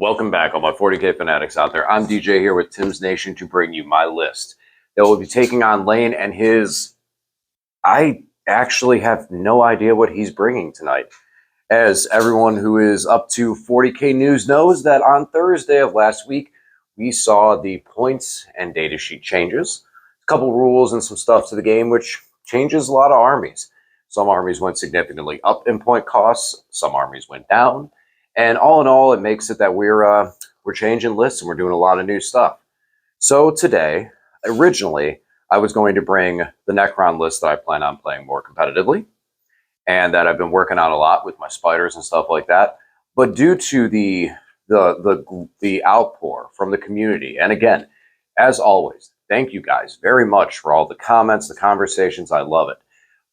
Welcome back, all my 40K fanatics out there. I'm DJ here with Tim's Nation to bring you my list that will be taking on Lane and his... I actually have no idea what he's bringing tonight. As everyone who is up to 40K news knows, that on Thursday of last week, we saw the points and data sheet changes. A couple rules and some stuff to the game, which changes a lot of armies. Some armies went significantly up in point costs. Some armies went down. And all in all, it makes it that we're changing lists and we're doing a lot of new stuff. So today, originally, I was going to bring the Necron list that I plan on playing more competitively, and that I've been working on a lot with my spiders and stuff like that. But due to the outpour from the community, and again, as always, thank you guys very much for all the comments, the conversations. I love it.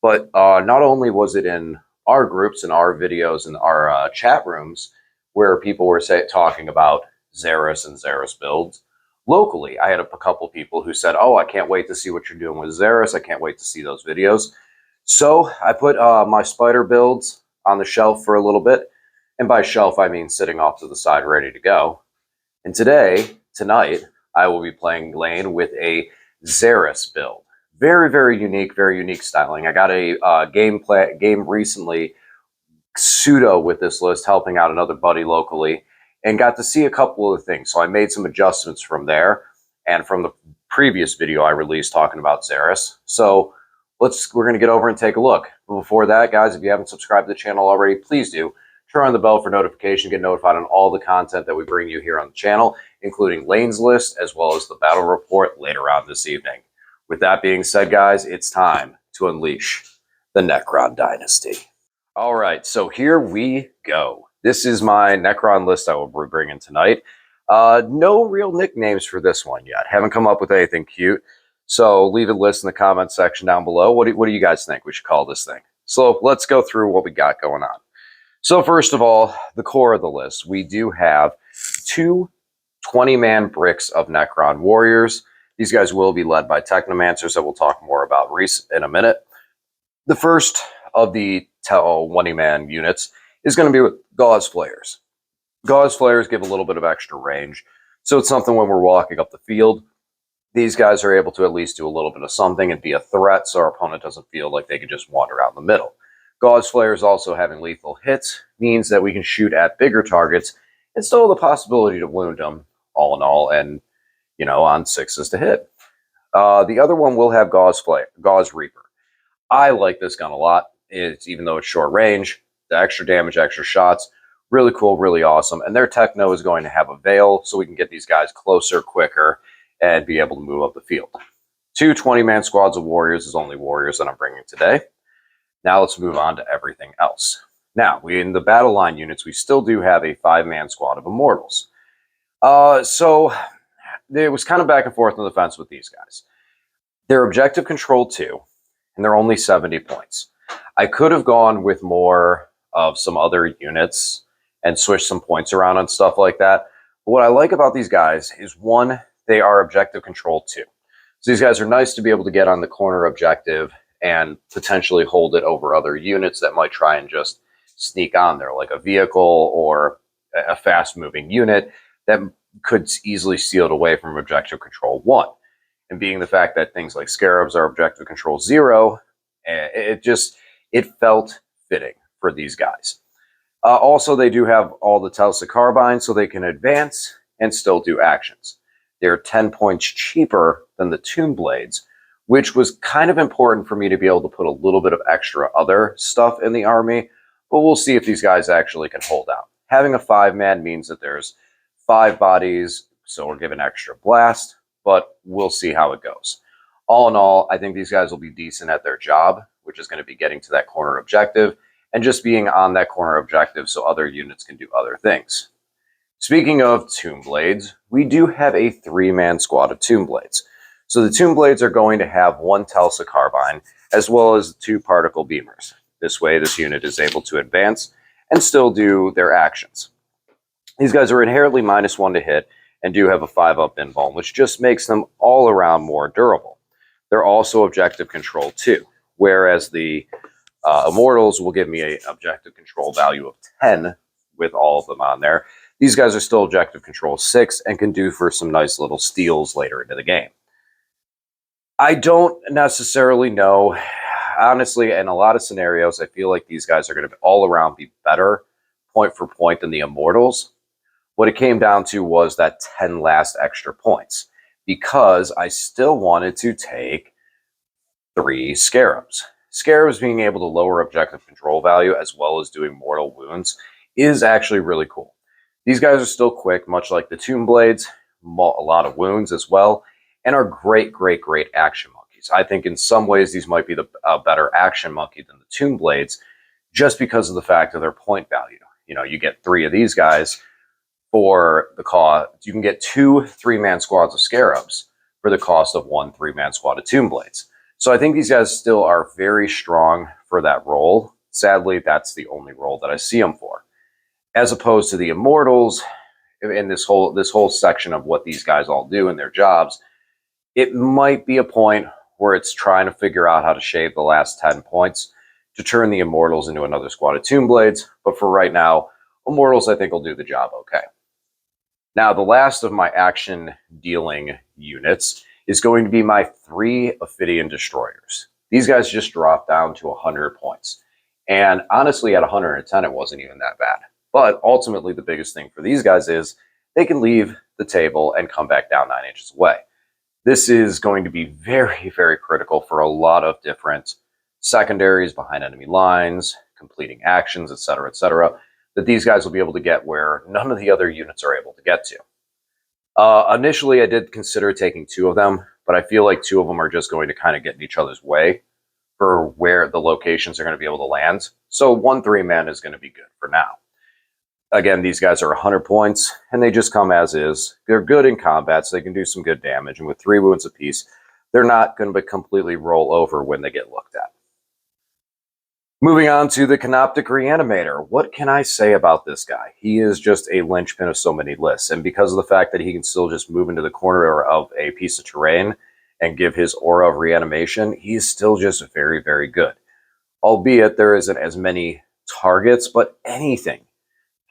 But not only was it in our groups and our videos and our chat rooms where people were talking about Szeras and Szeras builds. Locally, I had a couple people who said, oh, I can't wait to see what you're doing with Szeras. I can't wait to see those videos. So I put my spider builds on the shelf for a little bit. And by shelf, I mean sitting off to the side, ready to go. And tonight, I will be playing Lane with a Szeras build. Very, very unique styling. I got a game recently pseudo with this list, helping out another buddy locally, and got to see a couple of things. So I made some adjustments from there and from the previous video I released talking about Szeras. So we're going to get over and take a look. But before that, guys, if you haven't subscribed to the channel already, please do. Turn on the bell for notification, get notified on all the content that we bring you here on the channel, including Lane's list, as well as the battle report later on this evening. With that being said, guys, it's time to unleash the Necron dynasty. All right, so here we go. This is my Necron list I will be bringing tonight. No real nicknames for this one yet. Haven't come up with anything cute. So leave a list in the comment section down below. What do you guys think we should call this thing? So let's go through what we got going on. So first of all, the core of the list. We do have two 20-man bricks of Necron warriors. These guys will be led by Technomancers that we'll talk more about in a minute. The first of the 20-man units is going to be with Gauze Flayers. Gauze Flayers give a little bit of extra range, so it's something when we're walking up the field, these guys are able to at least do a little bit of something and be a threat so our opponent doesn't feel like they can just wander out in the middle. Gauze Flayers also having lethal hits means that we can shoot at bigger targets and still have the possibility to wound them all in all, and on 6s to hit. The other one will have Gauze Reaper. I like this gun a lot. Even though it's short range, the extra damage, extra shots, really cool, really awesome. And their techno is going to have a veil, so we can get these guys closer, quicker, and be able to move up the field. Two 20-man squads of warriors is only warriors that I'm bringing today. Now let's move on to everything else. Now, in the battle line units, we still do have a 5-man squad of immortals. So it was kind of back and forth on the fence with these guys. They're objective control 2, and they're only 70 points. I could have gone with more of some other units and switched some points around and stuff like that. But what I like about these guys is, one, they are objective control 2. So these guys are nice to be able to get on the corner objective and potentially hold it over other units that might try and just sneak on there, like a vehicle or a fast-moving unit that could easily steal it away from objective control 1. And being the fact that things like Scarabs are objective control 0, it felt fitting for these guys. Also, they do have all the Telsa Carbine, so they can advance and still do actions. They're 10 points cheaper than the Tomb Blades, which was kind of important for me to be able to put a little bit of extra other stuff in the army, but we'll see if these guys actually can hold out. Having a 5-man means that there's 5 bodies, so we're given extra blast, but we'll see how it goes. All in all, I think these guys will be decent at their job, which is going to be getting to that corner objective and just being on that corner objective so other units can do other things. Speaking of Tomb Blades, we do have a 3-man squad of Tomb Blades. So the Tomb Blades are going to have 1 Telsa Carbine as well as 2 Particle Beamers. This way, this unit is able to advance and still do their actions. These guys are inherently -1 to hit and do have a 5-up invuln, which just makes them all around more durable. They're also objective control 2, whereas the Immortals will give me an objective control value of 10 with all of them on there. these guys are still objective control 6 and can do for some nice little steals later into the game. I don't necessarily know. Honestly, in a lot of scenarios, I feel like these guys are going to all around be better point for point than the Immortals. What it came down to was that 10 last extra points, because I still wanted to take 3 Scarabs. Scarabs being able to lower objective control value as well as doing mortal wounds is actually really cool. These guys are still quick, much like the Tomb Blades, a lot of wounds as well, and are great action monkeys. I think in some ways these might be the better action monkey than the Tomb Blades, just because of the fact of their point value. You know, you get 3 of these guys for the cost. You can get 2 3-man squads of Scarabs for the cost of 1 3-man squad of Tomb Blades. So I think these guys still are very strong for that role. Sadly, that's the only role that I see them for. As opposed to the Immortals, in this whole section of what these guys all do in their jobs, it might be a point where it's trying to figure out how to shave the last 10 points to turn the Immortals into another squad of Tomb Blades. But for right now, Immortals I think will do the job okay. Now, the last of my action dealing units is going to be my 3 Ophidian Destroyers. These guys just dropped down to 100 points. And honestly, at 110, it wasn't even that bad. But ultimately, the biggest thing for these guys is they can leave the table and come back down 9 inches away. This is going to be very critical for a lot of different secondaries behind enemy lines, completing actions, etc., that these guys will be able to get where none of the other units are able to get to. Initially, I did consider taking 2 of them, but I feel like 2 of them are just going to kind of get in each other's way for where the locations are going to be able to land. So 1 3-man is going to be good for now. Again, these guys are 100 points, and they just come as is. They're good in combat, so they can do some good damage, and with 3 wounds apiece, they're not going to completely roll over when they get looked at. Moving on to the Canoptic Reanimator. What can I say about this guy? He is just a linchpin of so many lists, and because of the fact that he can still just move into the corner of a piece of terrain and give his aura of reanimation, he's still just very good. Albeit there isn't as many targets, but anything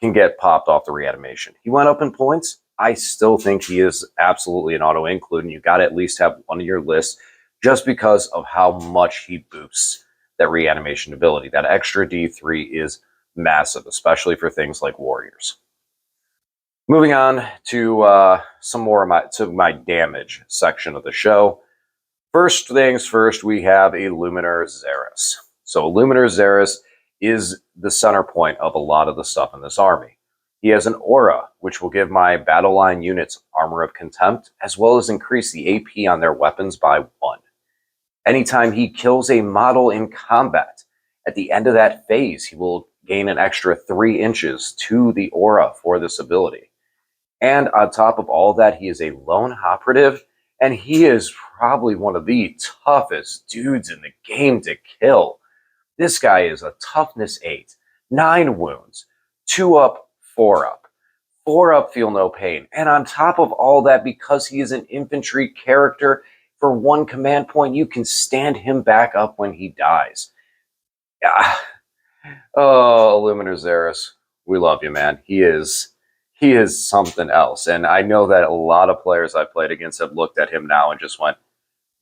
can get popped off the reanimation. He went up in points. I still think he is absolutely an auto-include, and you got to at least have one of your lists just because of how much he boosts that reanimation ability. That extra D3 is massive, especially for things like warriors. Moving on to some more of my damage section of the show. First things first, we have a Luminar Szeras. So Luminar Szeras is the center point of a lot of the stuff in this army. He has an aura, which will give my battle line units Armor of Contempt, as well as increase the AP on their weapons by 1. Anytime he kills a model in combat, at the end of that phase, he will gain an extra 3 inches to the aura for this ability. And on top of all that, he is a lone operative, and he is probably one of the toughest dudes in the game to kill. This guy is a toughness 8, 9 wounds, 2 up, 4 up. 4 up, feel no pain. And on top of all that, because he is an infantry character, for 1 command point, you can stand him back up when he dies. Oh, Luminar Szeras, we love you, man. He is something else. And I know that a lot of players I've played against have looked at him now and just went,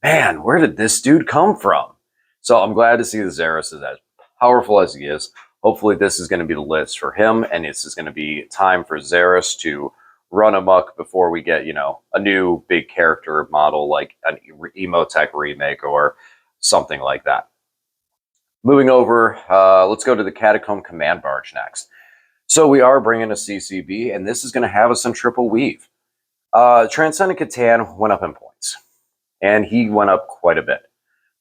man, where did this dude come from? So I'm glad to see the Szeras is as powerful as he is. Hopefully this is going to be the list for him, and this is going to be time for Szeras to run amok before we get, a new big character model like an Emotech remake or something like that. Moving over, let's go to the Catacomb Command Barge next. So we are bringing a CCB, and this is going to have us in triple weave. Transcendent Catan went up in points, and he went up quite a bit,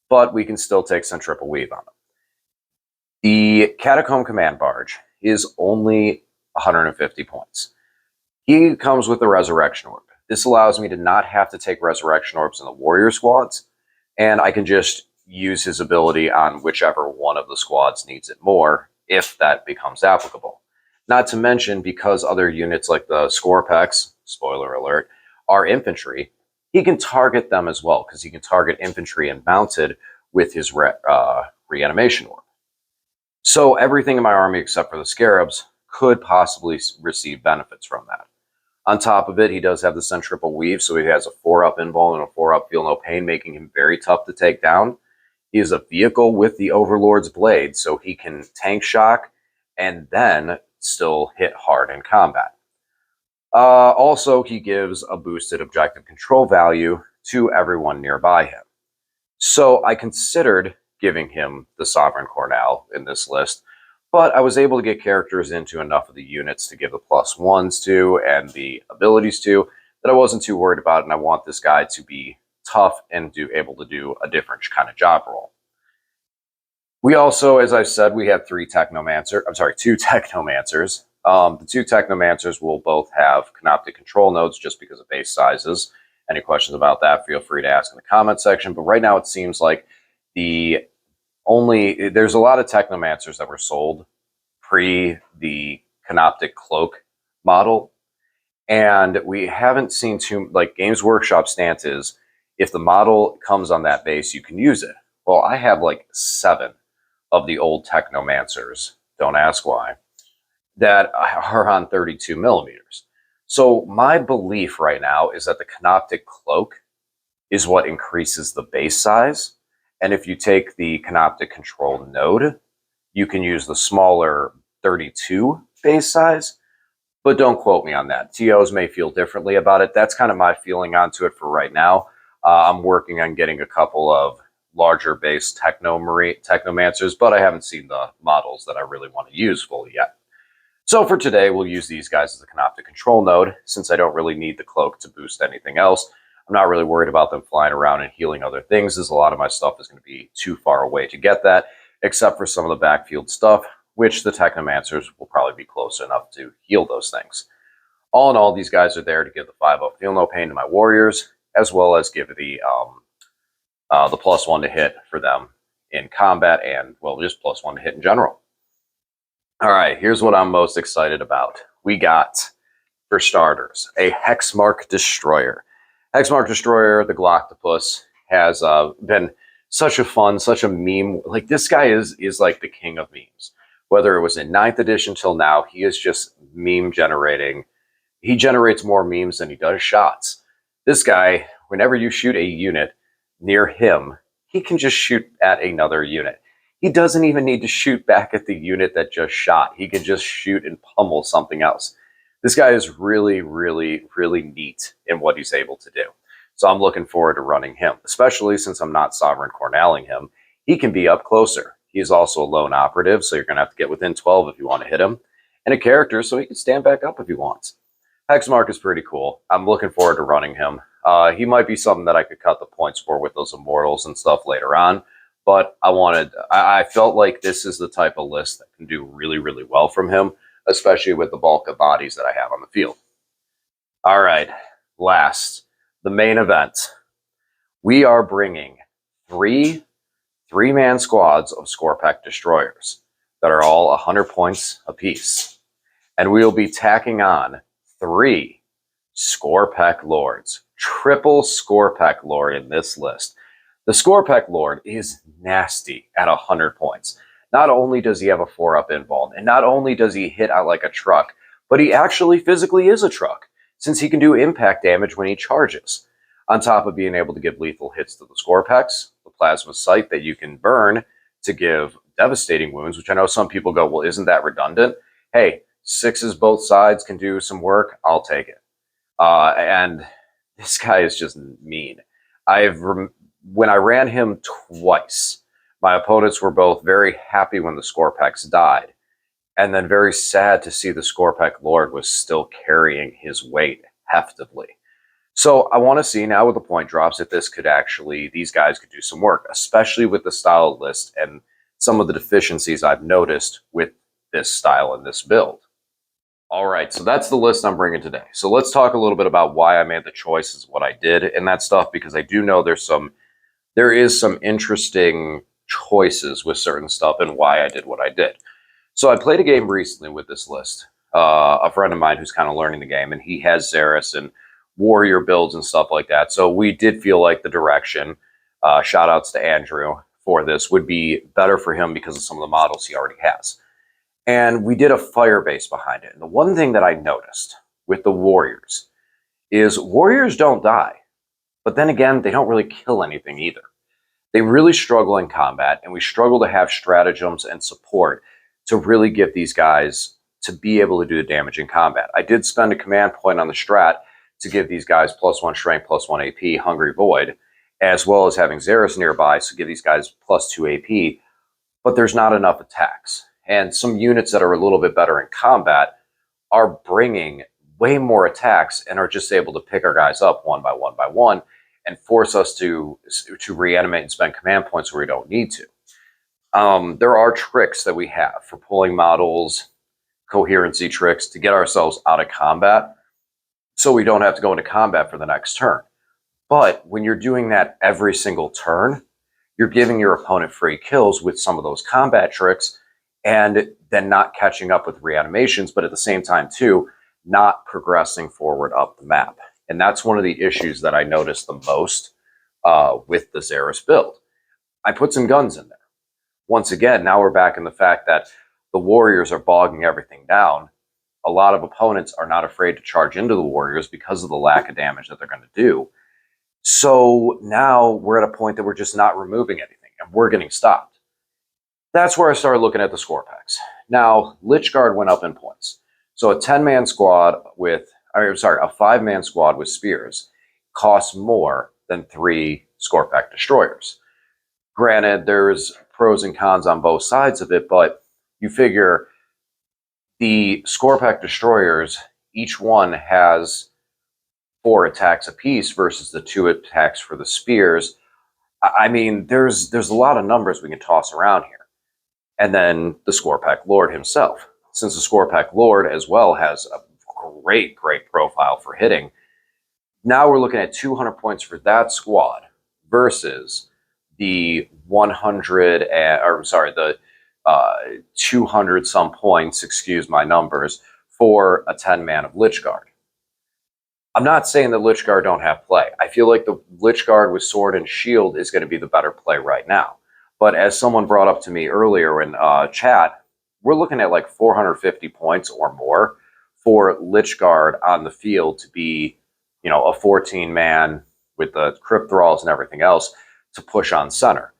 but we can still take some triple weave on him. The Catacomb Command Barge is only 150 points. He comes with the Resurrection Orb. This allows me to not have to take Resurrection Orbs in the warrior squads, and I can just use his ability on whichever one of the squads needs it more, if that becomes applicable. Not to mention, because other units like the Scorpex, spoiler alert, are infantry, he can target them as well, because he can target infantry and mounted with his reanimation orb. So everything in my army except for the Scarabs could possibly receive benefits from that. On top of it, he does have the centripetal weave, so he has a 4-up invuln and a 4-up feel no pain, making him very tough to take down. He is a vehicle with the Overlord's blade, so he can tank shock and then still hit hard in combat. Also, he gives a boosted objective control value to everyone nearby him. So I considered giving him the Sovereign Cornell in this list, but I was able to get characters into enough of the units to give the +1s to and the abilities to that I wasn't too worried about, and I want this guy to be tough and able to do a different kind of job role. We also, as I said, we have two Technomancers. The two Technomancers will both have Canoptic control nodes just because of base sizes. Any questions about that, feel free to ask in the comment section. But right now it seems like there's a lot of Technomancers that were sold pre the Canoptic cloak model. And we haven't seen Games Workshop stance is, if the model comes on that base, you can use it. Well, I have like 7 of the old Technomancers, don't ask why, that are on 32 millimeters. So my belief right now is that the Canoptic cloak is what increases the base size. And if you take the Canoptic control node, you can use the smaller 32 base size, but don't quote me on that. TOs may feel differently about it. That's kind of my feeling onto it for right now. I'm working on getting a couple of larger base Technomancers, but I haven't seen the models that I really want to use fully yet. So for today, we'll use these guys as a Canoptic control node, since I don't really need the cloak to boost anything else. I'm not really worried about them flying around and healing other things, as a lot of my stuff is going to be too far away to get that, except for some of the backfield stuff, which the Technomancers will probably be close enough to heal those things. All in all, these guys are there to give the 5-up feel no pain to my warriors, as well as give the +1 to hit for them in combat, and, well, just +1 to hit in general. All right, here's what I'm most excited about. We got, for starters, a Hexmark Destroyer. Hexmark Destroyer, the Galactopus, has been such a meme. Like, this guy is like the king of memes. Whether it was in 9th edition till now, he is just meme generating. He generates more memes than he does shots. This guy, whenever you shoot a unit near him, he can just shoot at another unit. He doesn't even need to shoot back at the unit that just shot. He can just shoot and pummel something else. This guy is really, really, really neat in what he's able to do. So I'm looking forward to running him, especially since I'm not Sovereign Cornelling him. He can be up closer. He's also a lone operative, so you're going to have to get within 12 if you want to hit him. And a character, so he can stand back up if he wants. Hexmark is pretty cool. I'm looking forward to running him. He might be something that I could cut the points for with those Immortals and stuff later on. But I felt like this is the type of list that can do really, really well from him, especially with the bulk of bodies that I have on the field. All right, last, the main event. We are bringing three-man squads of Scorpec Destroyers that are all 100 points apiece. And we will be tacking on 3 Scorpec Lords. Triple Scorpec Lord in this list. The Scorpec Lord is nasty at 100 points. Not only does he have a 4-up invuln, and not only does he hit out like a truck, but he actually physically is a truck, since he can do impact damage when he charges. On top of being able to give lethal hits to the Scorpecs, the Plasma Sight that you can burn to give devastating wounds, which I know some people go, well, isn't that redundant? Hey, 6s both sides can do some work. I'll take it. And this guy is just mean. When I ran him twice, my opponents were both very happy when the Scorpecs died, and then very sad to see the Scorpec Lord was still carrying his weight heftively. So I want to see now with the point drops if these guys could do some work, especially with the style list and some of the deficiencies I've noticed with this style and this build. All right, so that's the list I'm bringing today. So let's talk a little bit about why I made the choices, what I did, and that stuff, because I do know there is some interesting choices with certain stuff and why I did what I did. So I played a game recently with this list. A friend of mine who's kind of learning the game, and he has Szeras and warrior builds and stuff like that. So we did feel like the direction, shout outs to Andrew for this, would be better for him because of some of the models he already has. And we did a fire base behind it. And the one thing that I noticed with the warriors is warriors don't die. But then again, they don't really kill anything either. They really struggle in combat, and we struggle to have stratagems and support to really get these guys to be able to do the damage in combat. I did spend a command point on the strat to give these guys +1 strength, +1 AP, Hungry Void, as well as having Szeras nearby, so give these guys +2 AP, but there's not enough attacks. And some units that are a little bit better in combat are bringing way more attacks and are just able to pick our guys up one by one by one and force us to reanimate and spend command points where we don't need to. There are tricks that we have for pulling models, coherency tricks to get ourselves out of combat so we don't have to go into combat for the next turn. But when you're doing that every single turn, you're giving your opponent free kills with some of those combat tricks and then not catching up with reanimations, but at the same time too, not progressing forward up the map. And that's one of the issues that I noticed the most with the Szeras build. I put some guns in there. Once again, now we're back in the fact that the warriors are bogging everything down. A lot of opponents are not afraid to charge into the warriors because of the lack of damage that they're going to do. So now we're at a point that we're just not removing anything, and we're getting stopped. That's where I started looking at the score packs. Now, Lich Guard went up in points. So a 10-man squad with, a 5-man squad with spears costs more than 3 score pack destroyers. Granted, there's pros and cons on both sides of it, but you figure the score pack destroyers, each one has 4 attacks apiece versus the 2 attacks for the spears. I mean, there's a lot of numbers we can toss around here. And then the score pack lord himself. Since the score pack lord as well has a great profile for hitting, now we're looking at 200 points for that squad versus the 200 some points, excuse my numbers, for a 10-man of Lich Guard. I'm not saying that Lich Guard don't have play. I feel like the Lich Guard with sword and shield is going to be the better play right now. But as someone brought up to me earlier in chat, we're looking at like 450 points or more for Lich Guard on the field to be, a 14-man with the Crypt Thralls and everything else to push on center.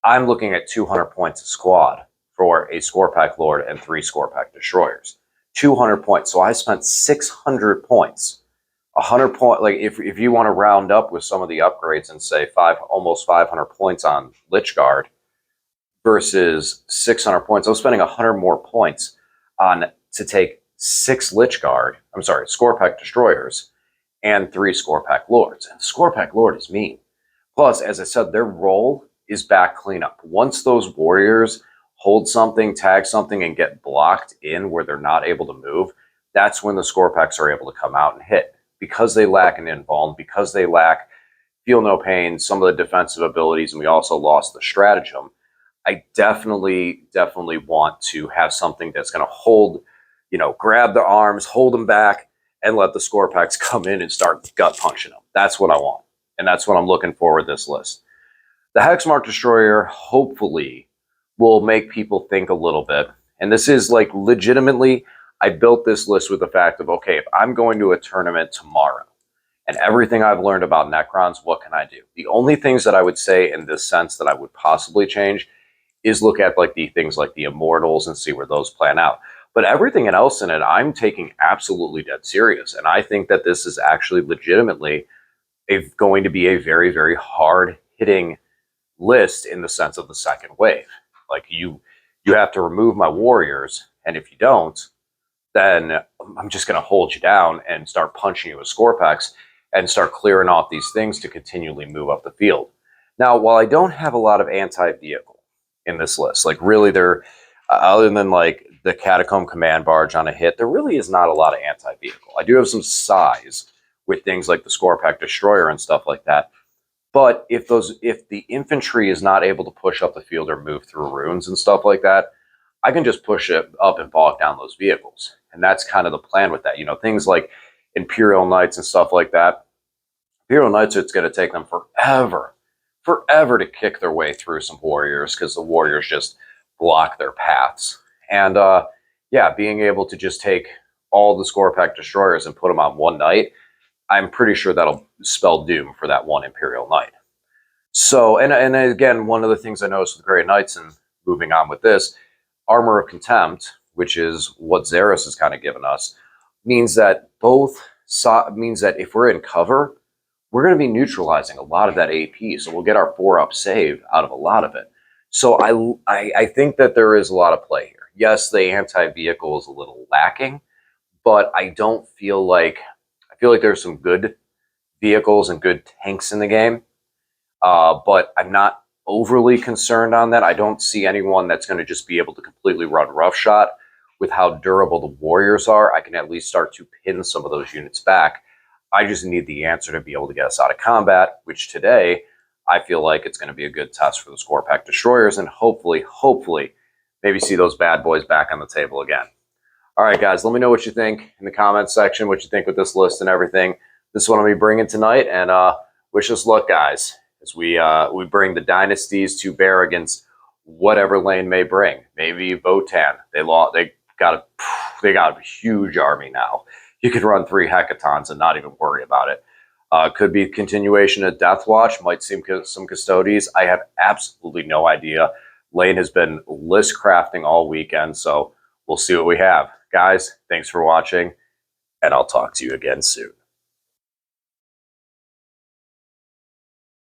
I'm looking at 200 points a squad for a score pack lord and 3 score pack destroyers. 200 points. So I spent 600 points. 100 point, like if you want to round up with some of the upgrades and say almost 500 points on Lich Guard versus 600 points. I was spending 100 more points to take 6 Lich Guard, score pack destroyers and 3 score pack lords. And the score pack lord is mean. Plus, as I said, their role is back cleanup. Once those warriors hold something, tag something, and get blocked in where they're not able to move, that's when the score packs are able to come out and hit. Because they lack an invuln, because they lack feel no pain, some of the defensive abilities, and we also lost the stratagem, I definitely want to have something that's going to hold, grab their arms, hold them back, and let the score packs come in and start gut punching them. That's what I want. And that's what I'm looking for with this list. The Hexmark Destroyer, hopefully, will make people think a little bit. And this is like legitimately, I built this list with the fact of, okay, if I'm going to a tournament tomorrow and everything I've learned about Necrons, what can I do? The only things that I would say in this sense that I would possibly change is look at like the things like the Immortals and see where those plan out. But everything else in it, I'm taking absolutely dead serious. And I think that this is actually legitimately going to be a very hard hitting list in the sense of the second wave. Like you have to remove my warriors, and if you don't, then I'm just going to hold you down and start punching you with score packs and start clearing off these things to continually move up the field. Now, while I don't have a lot of anti-vehicle in this list, like really there, other than like the Catacomb Command Barge on a hit, there really is not a lot of anti-vehicle. I do have some size with things like the Score Pack Destroyer and stuff like that. But if the infantry is not able to push up the field or move through runes and stuff like that, I can just push it up and bog down those vehicles. And that's kind of the plan with that. Things like Imperial Knights and stuff like that. Imperial Knights, it's going to take them forever to kick their way through some warriors because the warriors just block their paths. And yeah, being able to just take all the Score Pack Destroyers and put them on one knight, I'm pretty sure that'll spell doom for that one Imperial Knight. So, and again, one of the things I noticed with Grey Knights, and moving on with this, Armor of Contempt, which is what Szeras has kind of given us, means that means that if we're in cover, we're going to be neutralizing a lot of that AP, so we'll get our 4-up save out of a lot of it. So I think that there is a lot of play here. Yes, the anti-vehicle is a little lacking, but I feel like there's some good vehicles and good tanks in the game, but I'm not overly concerned on that. I don't see anyone that's going to just be able to completely run roughshod. With how durable the warriors are, I can at least start to pin some of those units back. I just need the answer to be able to get us out of combat, which today I feel like it's going to be a good test for the Score Pack Destroyers, and hopefully, maybe see those bad boys back on the table again. All right, guys, let me know what you think in the comments section, what you think with this list and everything. This is what I'll be bringing tonight, and wish us luck, guys, as we bring the dynasties to bear against whatever lane may bring. Maybe Votann. They got a huge army now. You can run 3 hecatons and not even worry about it. Could be continuation of Deathwatch. Might seem some Custodes. I have absolutely no idea. Lane has been list crafting all weekend, so we'll see what we have. Guys, thanks for watching, and I'll talk to you again soon.